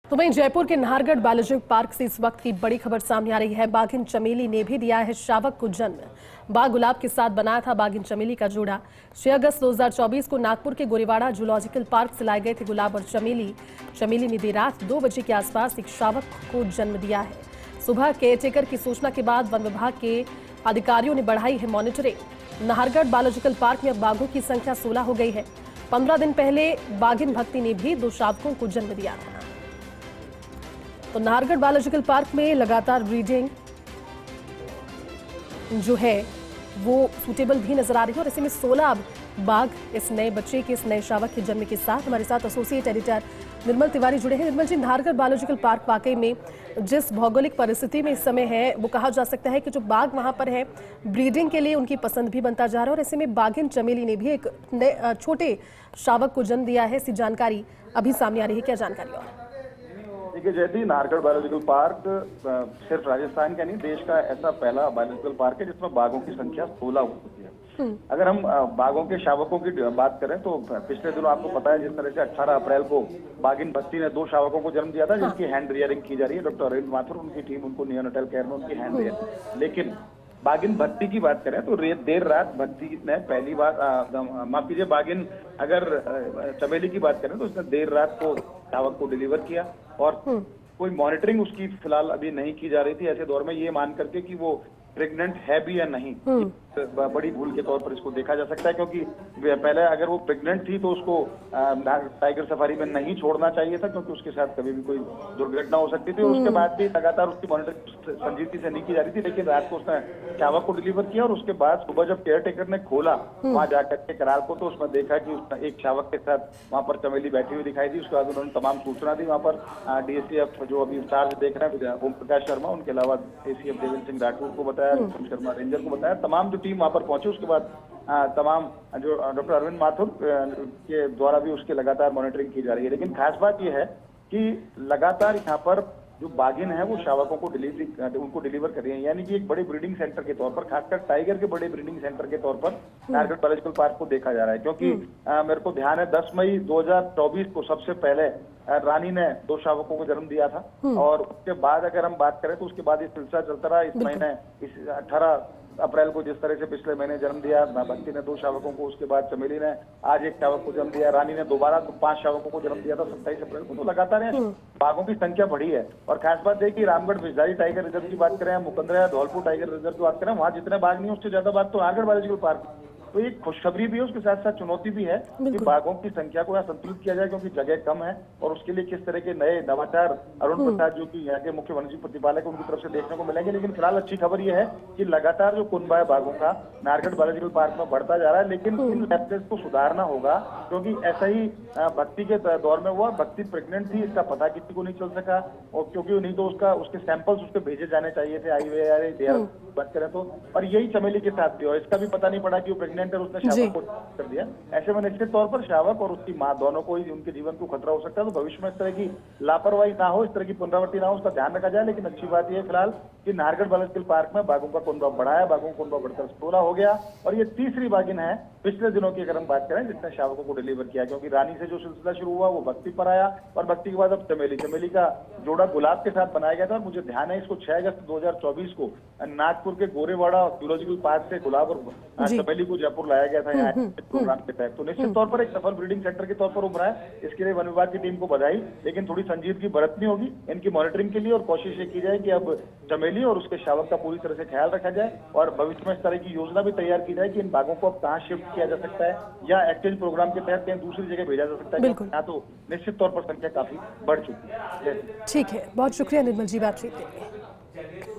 तो वहीं जयपुर के नाहरगढ़ बायोलॉजिकल पार्क से इस वक्त की बड़ी खबर सामने आ रही है। बाघिन चमेली ने भी दिया है शावक को जन्म। बाघ गुलाब के साथ बनाया था बाघिन चमेली का जोड़ा। 6 अगस्त 2024 को नागपुर के गोरेवाड़ा जूलॉजिकल पार्क से लाए गए थे गुलाब और चमेली। चमेली ने देर रात 2 बजे के आसपास एक शावक को जन्म दिया है। सुबह केयरटेकर की सूचना के बाद वन विभाग के अधिकारियों ने बढ़ाई है मॉनिटरिंग। नाहरगढ़ बायोलॉजिकल पार्क में अब बाघों की संख्या 16 हो गई है। 15 दिन पहले बाघिन भक्ति ने भी 2 शावकों को जन्म दिया था। तो नाहरगढ़ बायोलॉजिकल पार्क में लगातार ब्रीडिंग जो है वो सूटेबल भी नजर आ रही है और ऐसे में 16 बाघ इस नए बच्चे के, इस नए शावक के जन्म के साथ हमारे साथ एसोसिएट एडिटर निर्मल तिवारी जुड़े हैं। निर्मल जी, नाहरगढ़ बायोलॉजिकल पार्क वाकई में जिस भौगोलिक परिस्थिति में इस समय है वो कहा जा सकता है कि जो बाघ वहां पर है ब्रीडिंग के लिए उनकी पसंद भी बनता जा रहा है और ऐसे में बाघिन चमेली ने भी एक नए छोटे शावक को जन्म दिया है। ऐसी जानकारी अभी सामने आ रही है, क्या जानकारी? और देखिए जयती, नाहरगढ़ बायोलॉजिकल पार्क सिर्फ राजस्थान का नहीं, देश का ऐसा पहला बायोलॉजिकल पार्क है जिसमें बाघों की संख्या 16 हो चुकी है। अगर हम बाघों के शावकों की बात करें तो पिछले दिनों आपको पता है जिस तरह से 18 अप्रैल को बाघिन भक्ति ने 2 शावकों को जन्म दिया था जिनकी हैंड रियरिंग की जा रही है। डॉक्टर अरविंद माथुर उनकी टीम उनको नियोनेटल केयर में उनकी हैंड रियरिंग। लेकिन बाघिन भक्ति की बात करें तो देर रात भक्ति ने पहली बार माफ कीजिए, बाघिन अगर चमेली की बात करें तो उसने देर रात को शावक को डिलीवर किया और कोई मॉनिटरिंग उसकी फिलहाल अभी नहीं की जा रही थी ऐसे दौर में, ये मान करके कि वो प्रेग्नेंट है भी या नहीं। बड़ी भूल के तौर पर इसको देखा जा सकता है, क्योंकि पहले अगर वो प्रेग्नेंट थी तो उसको टाइगर सफारी में नहीं छोड़ना चाहिए था, क्योंकि उसके साथ कभी भी कोई दुर्घटना हो सकती थी। उसके बाद भी लगातार उसकी मॉनिटरिंग संजीदगी से नहीं की जा रही थी, लेकिन रात को उसने शावक को डिलीवर किया और उसके बाद सुबह जब केयर टेकर ने खोला वहां जाकर के करार को, तो उसमें देखा कि एक शावक के साथ वहां पर चमेली बैठी हुई दिखाई दी। उसके बाद उन्होंने तमाम सूचना दी वहां पर डीएसएफ जो अभी चार्ज देख रहे हैं ओम प्रकाश शर्मा, उनके अलावा एसीएफ देवेंद्र सिंह राठौर को बताया, शर्मा रेंजर को बताया, तमाम जो टीम वहां पर पहुंची। उसके बाद तमाम जो डॉक्टर अरविंद माथुर के द्वारा भी उसकी लगातार मॉनिटरिंग की जा रही है। लेकिन खास बात यह है कि लगातार यहाँ पर जो बाघिन है वो शावकों को उनको डिलीवर कर रही है, यानी कि एक बड़े ब्रीडिंग सेंटर के तौर पर, खासकर टाइगर के बड़े ब्रीडिंग सेंटर के तौर पर नाहरगढ़ बायोलॉजिकल पार्क को देखा जा रहा है। क्योंकि मेरे को ध्यान है 10 मई 2024 को सबसे पहले रानी ने 2 शावकों को जन्म दिया था और उसके बाद अगर हम बात करें तो उसके बाद ये सिलसिला चलता रहा। इस महीने 18 अप्रैल को जिस तरह से पिछले महीने जन्म दिया भक्ति ने 2 शावकों को, उसके बाद चमेली ने आज एक शावक को जन्म दिया, रानी ने दोबारा 5 शावकों को जन्म दिया था 27 अप्रैल को। तो लगातार बाघों की संख्या बढ़ी है। और खास बात है कि रामगढ़ विजदारी टाइगर रिजर्व की बात करें, मुकंदरा धौलपुर टाइगर रिजर्व की बात करें, वहां जितने बाघ नहीं उससे ज्यादा बाघ तो नाहरगढ़ बायोलॉजिकल पार्क। तो एक खुशखबरी भी है, उसके साथ साथ चुनौती भी है कि बाघों की संख्या को यहाँ संतुलित किया जाए, क्योंकि जगह कम है और उसके लिए किस तरह के नए नवाचार अरुण प्रसाद जो कि यहाँ के मुख्य वन्यजीव प्रतिपालक उनकी तरफ से देखने को मिलेंगे। लेकिन फिलहाल अच्छी खबर यह है कि लगातार जो कुनबा है बाघों का नाहरगढ़ बायोलॉजिकल पार्क में बढ़ता जा रहा है। लेकिन इन लैप्सेस को सुधारना होगा, क्योंकि ऐसा ही भक्ति के दौर में हुआ। भक्ति प्रेग्नेंट थी, इसका पता किसी को नहीं चल सका, और क्योंकि नहीं तो उसके सैंपल्स उसके भेजे जाने चाहिए थे IVR बात करें तो। और यही चमेली के साथ भी, और इसका भी पता नहीं पड़ा कि वो प्रेग्नेंट है, उसने शावक को कर दिया। ऐसे में निश्चित तौर पर शावक और उसकी मां दोनों को ही उनके जीवन को खतरा हो सकता है। तो भविष्य में इस तरह की लापरवाही ना हो, इस तरह की पुनरावृत्ति ना हो, उसका ध्यान रखा जाए। लेकिन अच्छी बात यह फिलहाल कि नाहरगढ़ बायोलॉजिकल पार्क में बाघों का कुनबा बढ़ा है, बाघों का कुनबा बढ़कर 16 हो गया और ये तीसरी बाघिन है पिछले दिनों की अगर हम बात करें जिसने शावकों को डिलीवर किया। क्योंकि रानी से जो सिलसिला शुरू हुआ वो भक्ति पर आया और भक्ति के बाद अब चमेली का जोड़ा गुलाब के साथ बनाया गया था। और मुझे ध्यान है इसको 6 अगस्त 2024 को नागपुर के गोरेवाड़ा जूलॉजिकल पार्क से गुलाब और चमेली को जयपुर लाया गया था यहाँ प्रोग्राम के तहत। तो निश्चित तौर पर एक सफल ब्रीडिंग सेंटर के तौर पर उभरा है। इसके लिए वन विभाग की टीम को बधाई, लेकिन थोड़ी संजीदगी बरतनी होगी इनकी मॉनिटरिंग के लिए और कोशिश ये की जाए कि अब चमेली और उसके शावक का पूरी तरह से ख्याल रखा जाए और भविष्य में इस तरह की योजना भी तैयार की जाए कि इन बाघों को अब कहाँ शिफ्ट किया जा सकता है या एक्सचेंज प्रोग्राम के तहत कहीं दूसरी जगह भेजा जा सकता है। यहाँ तो निश्चित तौर पर संख्या काफी बढ़ चुकी है। ठीक है, बहुत शुक्रिया निर्मल जी बातचीत के लिए।